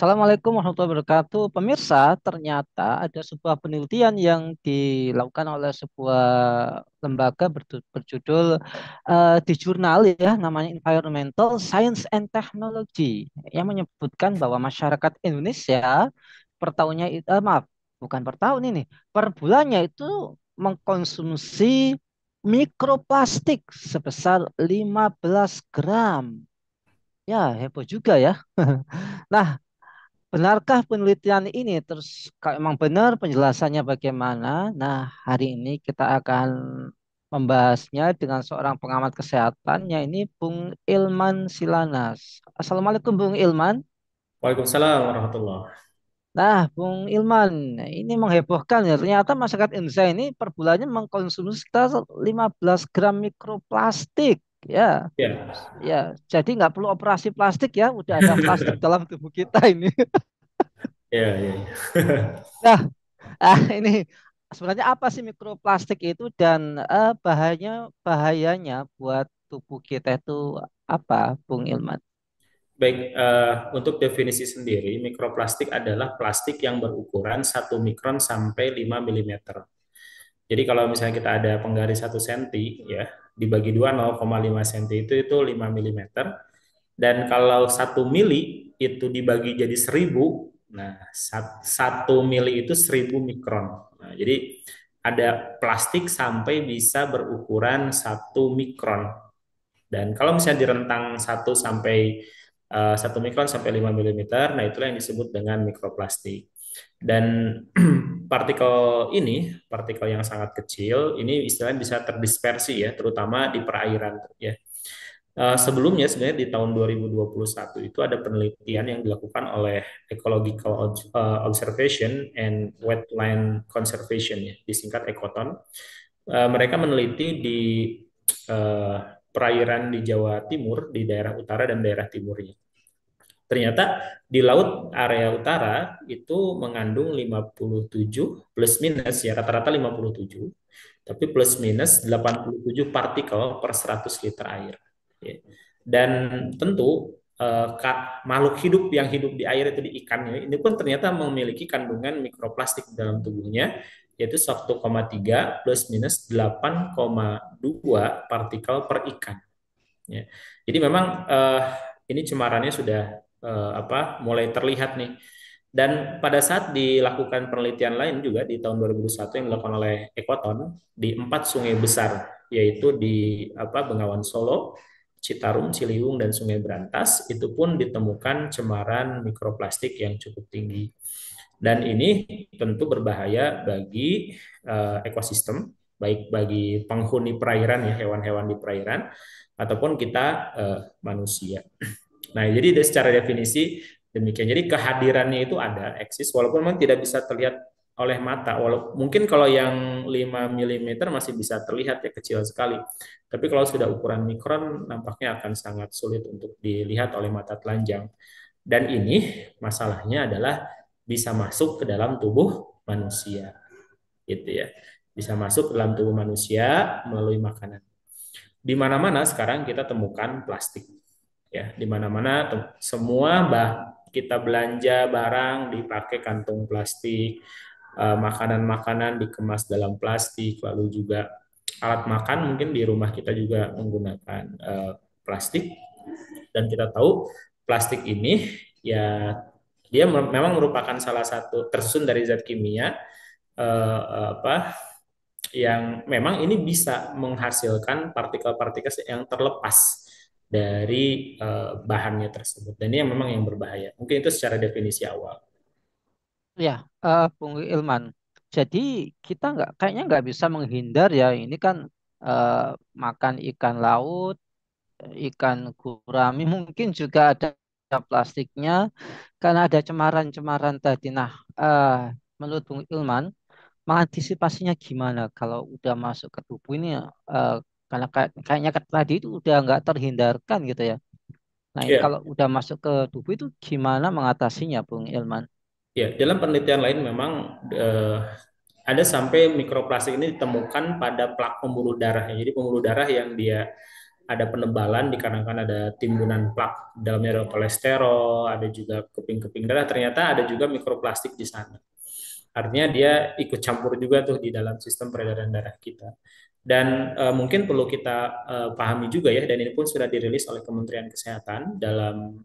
Assalamualaikum warahmatullahi wabarakatuh. Pemirsa, ternyata ada sebuah penelitian yang dilakukan oleh sebuah lembaga berjudul di jurnal ya, namanya Environmental Science and Technology, yang menyebutkan bahwa masyarakat Indonesia per tahunnya maaf, bukan per tahun ini, per bulannya itu mengkonsumsi mikroplastik sebesar 15 gram. Ya, heboh juga ya. Nah, benarkah penelitian ini? Terus kalau memang benar penjelasannya bagaimana? Nah, hari ini kita akan membahasnya dengan seorang pengamat kesehatan, yaitu Bung Ilman Silanas. Assalamualaikum Bung Ilman. Waalaikumsalam warahmatullah. Nah, Bung Ilman, ini menghebohkan ya. Ternyata masyarakat Indonesia ini per bulannya mengkonsumsi sekitar 15 gram mikroplastik. Ya, Ya, ya. Jadi nggak perlu operasi plastik ya. Udah ada plastik dalam tubuh kita ini. ya, ya, ya. Nah, ini sebenarnya apa sih mikroplastik itu dan bahayanya buat tubuh kita itu apa, Bung Ilman? Baik, untuk definisi sendiri, mikroplastik adalah plastik yang berukuran 1 mikron sampai 5 milimeter. Jadi kalau misalnya kita ada penggaris 1 senti, ya, dibagi dua 0,5 senti itu 5 milimeter. Dan kalau 1 mili itu dibagi jadi 1000, nah 1 mili itu 1000 mikron. Nah, jadi ada plastik sampai bisa berukuran 1 mikron. Dan kalau misalnya di rentang 1 mikron sampai 5 milimeter, nah itulah yang disebut dengan mikroplastik. Dan partikel ini, partikel yang sangat kecil, ini istilahnya bisa terdispersi ya, terutama di perairan ya. Sebelumnya sebenarnya di tahun 2021 itu ada penelitian yang dilakukan oleh Ecological Observation and Wetland Conservation ya, disingkat Ekoton. Mereka meneliti di eh, perairan di Jawa Timur, di daerah utara dan daerah timurnya. Ternyata di laut area utara itu mengandung 57 plus minus ya rata-rata 57, tapi plus minus 87 partikel per 100 liter air. Ya. Dan tentu makhluk hidup yang hidup di air itu di ikan ini pun ternyata memiliki kandungan mikroplastik dalam tubuhnya, yaitu 1,3 plus minus 8,2 partikel per ikan. Ya. Jadi memang ini cemarannya sudah mulai terlihat nih. Dan pada saat dilakukan penelitian lain juga di tahun 2001 yang dilakukan oleh Ekoton di 4 sungai besar, yaitu di Bengawan Solo, Citarum, Ciliwung, dan Sungai Berantas, itu pun ditemukan cemaran mikroplastik yang cukup tinggi. Dan ini tentu berbahaya bagi ekosistem, baik bagi penghuni perairan ya, hewan-hewan di perairan, ataupun kita manusia. Nah, jadi secara definisi demikian. Jadi kehadirannya itu ada, eksis, walaupun memang tidak bisa terlihat oleh mata. Mungkin kalau yang 5 milimeter masih bisa terlihat ya, kecil sekali. Tapi kalau sudah ukuran mikron, nampaknya akan sangat sulit untuk dilihat oleh mata telanjang. Dan ini masalahnya adalah bisa masuk ke dalam tubuh manusia, gitu ya. Bisa masuk ke dalam tubuh manusia melalui makanan. Di mana-mana sekarang kita temukan plastik, ya. Di mana-mana semua kita belanja barang dipakai kantung plastik, makanan-makanan dikemas dalam plastik, lalu juga alat makan mungkin di rumah kita juga menggunakan plastik. Dan kita tahu plastik ini ya dia memang merupakan salah satu tersusun dari zat kimia apa yang memang ini bisa menghasilkan partikel-partikel yang terlepas dari bahannya tersebut. Dan ini yang memang yang berbahaya. Mungkin itu secara definisi awal. Ya, Bung Ilman. Jadi kita nggak kayaknya nggak bisa menghindar ya. Ini kan eh, makan ikan laut, ikan gurami mungkin juga ada plastiknya karena ada cemaran-cemaran tadi. Nah, menurut Bung Ilman, mengantisipasinya gimana kalau udah masuk ke tubuh ini karena kayaknya tadi itu udah nggak terhindarkan gitu ya. Nah ini kalau Ya, udah masuk ke tubuh itu gimana mengatasinya, Bung Ilman? ya, dalam penelitian lain memang ada sampai mikroplastik ini ditemukan pada plak pembuluh darah. Jadi pembuluh darah yang dia ada penebalan dikarenakan ada timbunan plak, dalamnya ada kolesterol, ada juga keping-keping darah, ternyata ada juga mikroplastik di sana. Artinya dia ikut campur juga tuh di dalam sistem peredaran darah kita. Dan mungkin perlu kita pahami juga ya, dan ini pun sudah dirilis oleh Kementerian Kesehatan dalam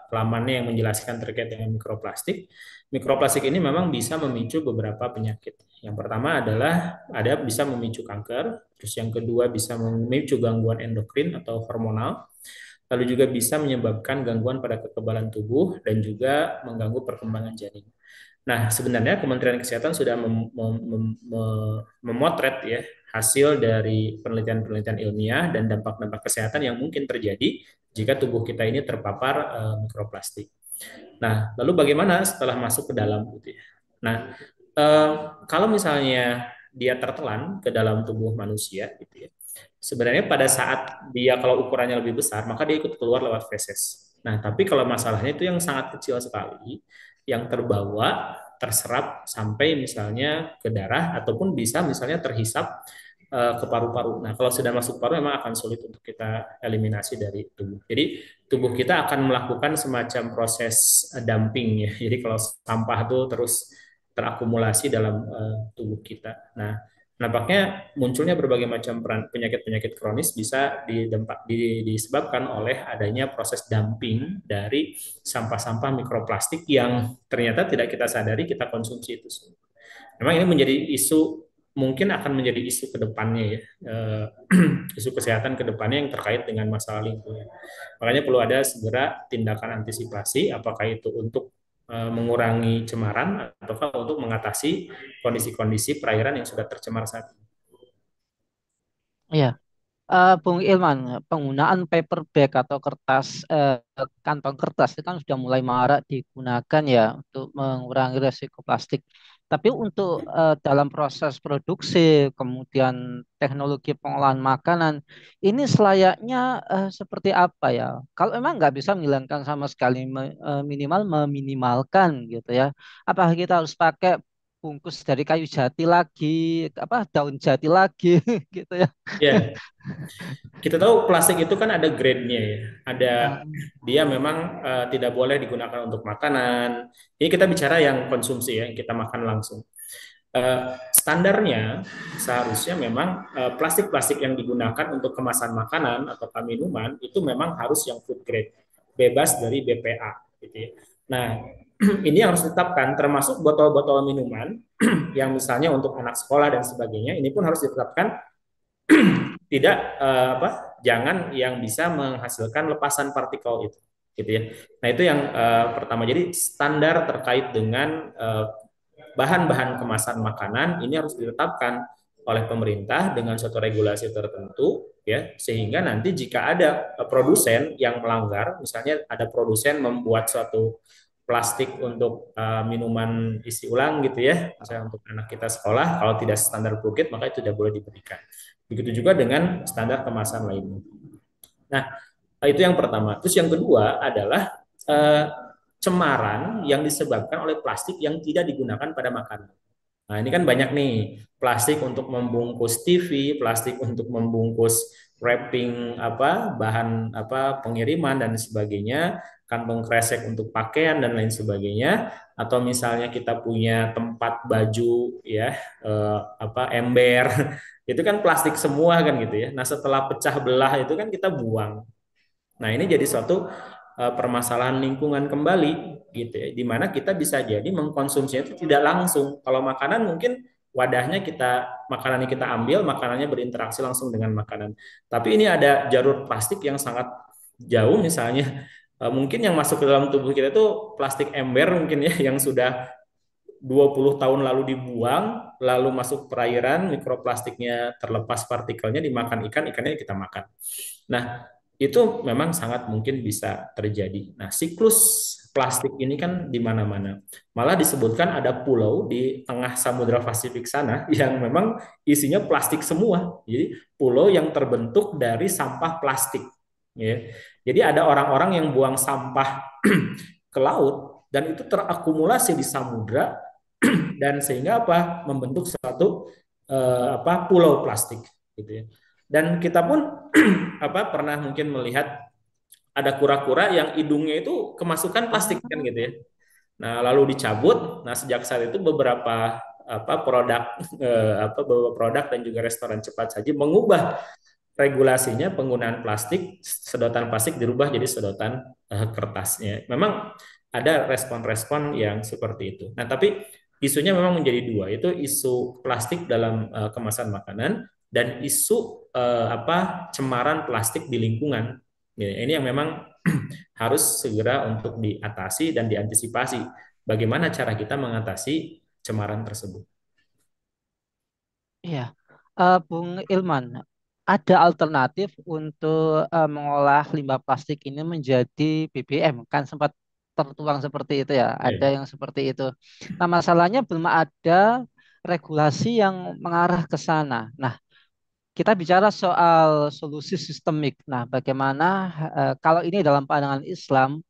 lamannya yang menjelaskan terkait dengan mikroplastik. Mikroplastik ini memang bisa memicu beberapa penyakit. Yang pertama adalah ada bisa memicu kanker, terus yang kedua bisa memicu gangguan endokrin atau hormonal, lalu juga bisa menyebabkan gangguan pada kekebalan tubuh dan juga mengganggu perkembangan janin. Nah, sebenarnya Kementerian Kesehatan sudah memotret ya hasil dari penelitian-penelitian ilmiah dan dampak-dampak kesehatan yang mungkin terjadi jika tubuh kita ini terpapar mikroplastik. Nah, lalu bagaimana setelah masuk ke dalam gitu ya? Nah, eh, kalau misalnya dia tertelan ke dalam tubuh manusia gitu ya, sebenarnya pada saat dia kalau ukurannya lebih besar, maka dia ikut keluar lewat feses. Nah, tapi kalau masalahnya itu yang sangat kecil sekali, yang terbawa, terserap sampai misalnya ke darah ataupun bisa misalnya terhisap ke paru-paru. Nah, kalau sudah masuk paru memang akan sulit untuk kita eliminasi dari tubuh. Jadi tubuh kita akan melakukan semacam proses dumping ya. Jadi kalau sampah itu terus terakumulasi dalam tubuh kita. Nah, nampaknya munculnya berbagai macam penyakit-penyakit kronis bisa disebabkan oleh adanya proses dumping dari sampah-sampah mikroplastik yang ternyata tidak kita sadari kita konsumsi itu semua. Memang ini menjadi isu, mungkin akan menjadi isu ke depannya ya, isu kesehatan ke depannya yang terkait dengan masalah lingkungan. Makanya perlu ada segera tindakan antisipasi, apakah itu untuk mengurangi cemaran ataukah untuk mengatasi kondisi-kondisi perairan yang sudah tercemar saat ini. Iya. Bung Ilman, penggunaan paper bag atau kertas kantong kertas itu kan sudah mulai marak digunakan ya untuk mengurangi resiko plastik. Tapi untuk dalam proses produksi, kemudian teknologi pengolahan makanan, ini selayaknya seperti apa ya? Kalau memang nggak bisa menghilangkan sama sekali, minimal meminimalkan gitu ya. Apakah kita harus pakai bungkus dari kayu jati lagi, apa daun jati lagi gitu ya? Ya, kita tahu plastik itu kan ada grade-nya ya. Ada Ah, dia memang tidak boleh digunakan untuk makanan. Ini kita bicara yang konsumsi ya, yang kita makan langsung. Standarnya seharusnya memang plastik-plastik yang digunakan untuk kemasan makanan atau minuman itu memang harus yang food grade, bebas dari BPA gitu ya. Nah, ini yang harus ditetapkan termasuk botol-botol minuman yang misalnya untuk anak sekolah dan sebagainya, ini pun harus ditetapkan tidak jangan yang bisa menghasilkan lepasan partikel itu gitu ya. Nah, itu yang pertama. Jadi standar terkait dengan bahan-bahan kemasan makanan ini harus ditetapkan oleh pemerintah dengan suatu regulasi tertentu ya, sehingga nanti jika ada produsen yang melanggar, misalnya ada produsen membuat suatu plastik untuk minuman isi ulang gitu ya, misalnya untuk anak kita sekolah, kalau tidak standar Pukit maka itu tidak boleh diberikan. Begitu juga dengan standar kemasan lainnya. Nah, itu yang pertama. Terus yang kedua adalah eh, cemaran yang disebabkan oleh plastik yang tidak digunakan pada makanan. Nah, ini kan banyak nih, plastik untuk membungkus TV, plastik untuk membungkus wrapping bahan pengiriman dan sebagainya, kantong kresek untuk pakaian dan lain sebagainya, atau misalnya kita punya tempat baju ya, ember, itu kan plastik semua kan gitu ya. Nah, setelah pecah belah itu kan kita buang. Nah, ini jadi suatu permasalahan lingkungan kembali gitu ya, di mana kita bisa jadi mengkonsumsinya itu tidak langsung. Kalau makanan mungkin wadahnya makanannya kita ambil, makanannya berinteraksi langsung dengan makanan. Tapi ini ada jalur plastik yang sangat jauh misalnya mungkin yang masuk ke dalam tubuh kita itu plastik ember mungkin ya yang sudah 20 tahun lalu dibuang, lalu masuk perairan, mikroplastiknya terlepas partikelnya dimakan ikan, ikannya kita makan. Nah, itu memang sangat mungkin bisa terjadi. Nah, siklus plastik ini kan di mana-mana. Malah disebutkan ada pulau di tengah Samudra Pasifik sana yang memang isinya plastik semua. Jadi, pulau yang terbentuk dari sampah plastik. Ya. Jadi ada orang-orang yang buang sampah ke laut dan itu terakumulasi di samudra dan sehingga membentuk suatu pulau plastik gitu ya. Dan kita pun pernah mungkin melihat ada kura-kura yang hidungnya itu kemasukan plastik kan Oh, gitu ya. Nah, lalu dicabut. Nah, sejak saat itu beberapa produk beberapa produk dan juga restoran cepat saji mengubah regulasinya, penggunaan plastik, sedotan plastik dirubah jadi sedotan kertasnya. Memang ada respon-respon yang seperti itu. Nah, tapi isunya memang menjadi dua, itu isu plastik dalam kemasan makanan dan isu cemaran plastik di lingkungan. Ya, ini yang memang harus segera untuk diatasi dan diantisipasi. Bagaimana cara kita mengatasi cemaran tersebut? iya. Bung Ilman, ada alternatif untuk mengolah limbah plastik ini menjadi BBM, kan sempat tertuang seperti itu ya, ada Ya. yang seperti itu. Nah, masalahnya belum ada regulasi yang mengarah ke sana. Nah, kita bicara soal solusi sistemik. Nah, bagaimana kalau ini dalam pandangan Islam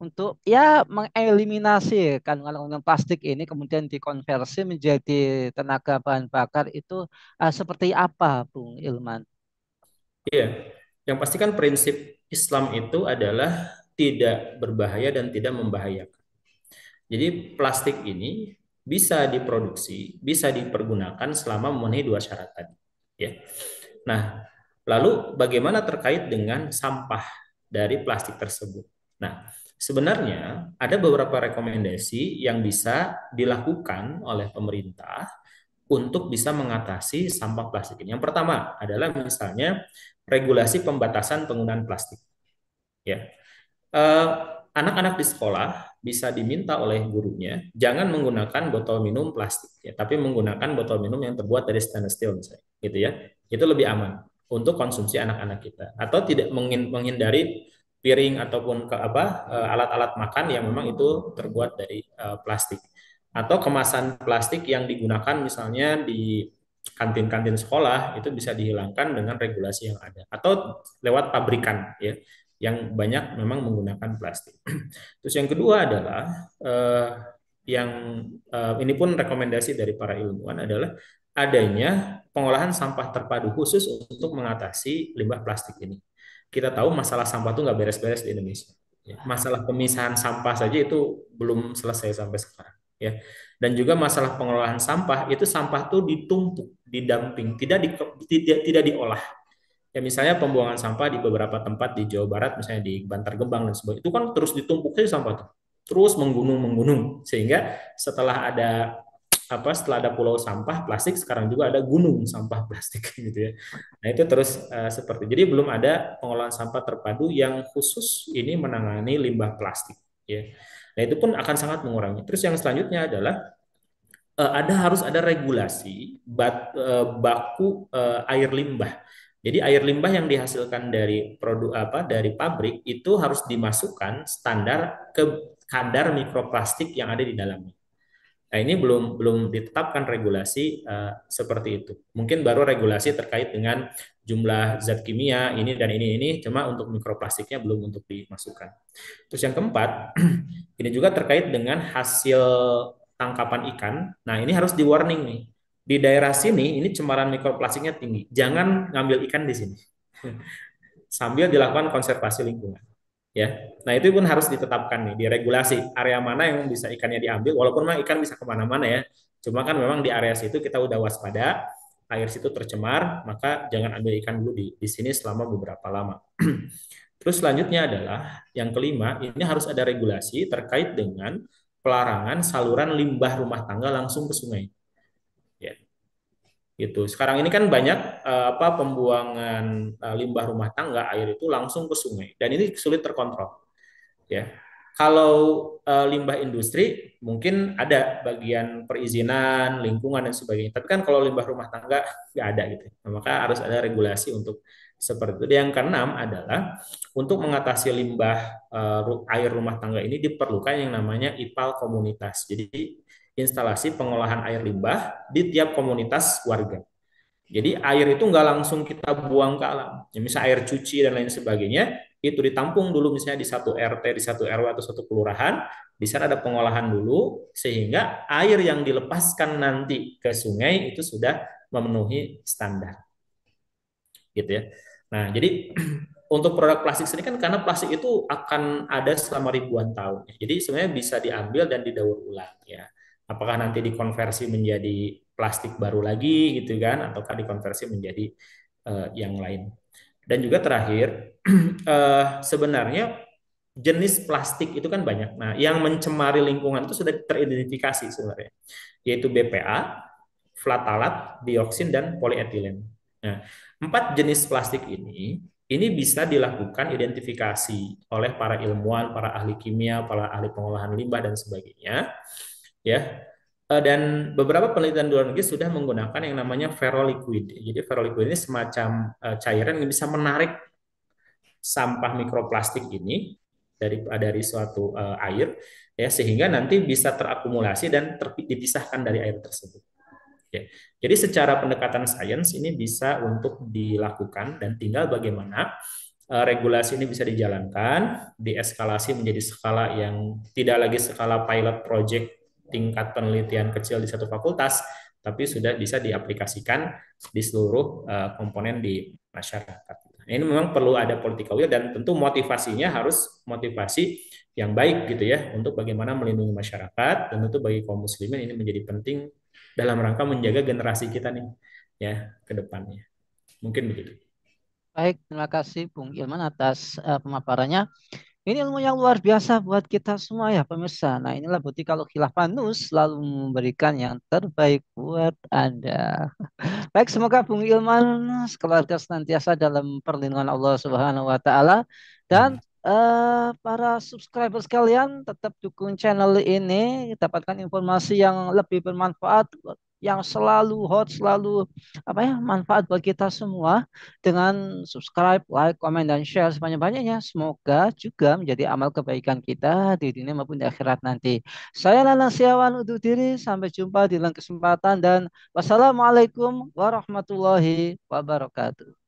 untuk ya mengeliminasi kandungan plastik ini kemudian dikonversi menjadi tenaga bahan bakar itu seperti apa, Bung Ilman? Iya, yang pasti kan prinsip Islam itu adalah tidak berbahaya dan tidak membahayakan. Jadi plastik ini bisa diproduksi, bisa dipergunakan selama memenuhi dua syarat tadi. Ya. Nah, lalu bagaimana terkait dengan sampah dari plastik tersebut? Nah, sebenarnya ada beberapa rekomendasi yang bisa dilakukan oleh pemerintah untuk bisa mengatasi sampah plastik ini. Yang pertama adalah misalnya regulasi pembatasan penggunaan plastik. Ya, eh, anak-anak di sekolah bisa diminta oleh gurunya jangan menggunakan botol minum plastik, ya, tapi menggunakan botol minum yang terbuat dari stainless steel misalnya, gitu ya. Itu lebih aman untuk konsumsi anak-anak kita. Atau tidak menghindari piring ataupun alat-alat makan yang memang itu terbuat dari plastik. Atau kemasan plastik yang digunakan misalnya di kantin-kantin sekolah itu bisa dihilangkan dengan regulasi yang ada atau lewat pabrikan ya yang banyak memang menggunakan plastik. Terus yang kedua adalah yang ini pun rekomendasi dari para ilmuwan adalah adanya pengolahan sampah terpadu khusus untuk mengatasi limbah plastik ini. Kita tahu masalah sampah itu nggak beres-beres di Indonesia. Ya, masalah pemisahan sampah saja itu belum selesai sampai sekarang. Ya. Dan juga masalah pengolahan sampah itu sampah itu ditumpuk, didumping, tidak diolah. Ya misalnya pembuangan sampah di beberapa tempat di Jawa Barat, misalnya di Bantar Gebang dan sebagainya, itu kan terus ditumpuk saja sampah itu, terus menggunung sehingga setelah ada pulau sampah plastik, sekarang juga ada gunung sampah plastik gitu ya. Nah itu terus seperti jadi belum ada pengolahan sampah terpadu yang khusus ini menangani limbah plastik ya. Nah itu pun akan sangat mengurangi. Terus yang selanjutnya adalah harus ada regulasi baku air limbah. Jadi air limbah yang dihasilkan dari produk dari pabrik itu harus dimasukkan standar ke kadar mikroplastik yang ada di dalamnya. Nah, ini belum belum ditetapkan regulasi seperti itu. Mungkin baru regulasi terkait dengan jumlah zat kimia ini dan ini, cuma untuk mikroplastiknya belum untuk dimasukkan. Terus yang keempat, ini juga terkait dengan hasil tangkapan ikan. Nah, ini harus di warning nih. Di daerah sini ini cemaran mikroplastiknya tinggi. Jangan ngambil ikan di sini. Sambil dilakukan konservasi lingkungan. Ya, nah itu pun harus ditetapkan nih, diregulasi area mana yang bisa ikannya diambil, walaupun memang ikan bisa kemana-mana ya. Cuma kan memang di area situ kita udah waspada, air situ tercemar, maka jangan ambil ikan dulu di sini selama beberapa lama. Terus selanjutnya adalah yang kelima, ini harus ada regulasi terkait dengan pelarangan saluran limbah rumah tangga langsung ke sungai. Ya, gitu. Sekarang ini kan banyak pembuangan limbah rumah tangga air itu langsung ke sungai dan ini sulit terkontrol. Ya, kalau limbah industri mungkin ada bagian perizinan, lingkungan dan sebagainya. Tapi kan kalau limbah rumah tangga nggak ada gitu. Nah, maka harus ada regulasi untuk seperti itu. Dan yang keenam adalah untuk mengatasi limbah air rumah tangga ini diperlukan yang namanya IPAL komunitas. Jadi instalasi pengolahan air limbah di tiap komunitas warga. Jadi air itu nggak langsung kita buang ke alam. Ya, misal air cuci dan lain sebagainya, itu ditampung dulu misalnya di satu RT, di satu RW atau satu kelurahan, di sana ada pengolahan dulu, sehingga air yang dilepaskan nanti ke sungai itu sudah memenuhi standar. gitu ya. Nah, jadi untuk produk plastik sendiri kan karena plastik itu akan ada selama ribuan tahun. Jadi sebenarnya bisa diambil dan didaur ulang ya. Apakah nanti dikonversi menjadi plastik baru lagi gitu kan, ataukah dikonversi menjadi yang lain. Dan juga terakhir, sebenarnya jenis plastik itu kan banyak. Nah, yang mencemari lingkungan itu sudah teridentifikasi sebenarnya, yaitu BPA, flatalat, dioksin, dan polietilen. Nah, empat jenis plastik ini bisa dilakukan identifikasi oleh para ilmuwan, para ahli kimia, para ahli pengolahan limbah dan sebagainya, ya. Dan beberapa penelitian di luar negeri sudah menggunakan yang namanya ferroliquid. Jadi ferroliquid ini semacam cairan yang bisa menarik sampah mikroplastik ini dari suatu air, ya, sehingga nanti bisa terakumulasi dan dipisahkan dari air tersebut. Ya. Jadi secara pendekatan sains ini bisa untuk dilakukan dan tinggal bagaimana regulasi ini bisa dijalankan, dieskalasi menjadi skala yang tidak lagi skala pilot project tingkat penelitian kecil di satu fakultas, tapi sudah bisa diaplikasikan di seluruh komponen di masyarakat. Nah, ini memang perlu ada political will dan tentu motivasinya harus motivasi yang baik gitu ya untuk bagaimana melindungi masyarakat, dan tentu bagi kaum muslimin ini menjadi penting dalam rangka menjaga generasi kita nih ya ke depannya. Mungkin begitu. Baik, terima kasih Bung Ilman atas pemaparannya. Ini ilmu yang luar biasa buat kita semua ya pemirsa. Nah inilah bukti kalau Khilafah Nus selalu memberikan yang terbaik buat Anda. Baik, semoga Bung Ilman keluarga senantiasa dalam perlindungan Allah Subhanahu wa taala dan Amin. para subscriber sekalian tetap dukung channel ini, dapatkan informasi yang lebih bermanfaat, yang selalu hot, selalu apa ya, manfaat buat kita semua dengan subscribe, like, komen dan share sebanyak-banyaknya. Semoga juga menjadi amal kebaikan kita di dunia maupun di akhirat nanti. Saya Nana Siawan undur diri, sampai jumpa di lain kesempatan dan wassalamualaikum warahmatullahi wabarakatuh.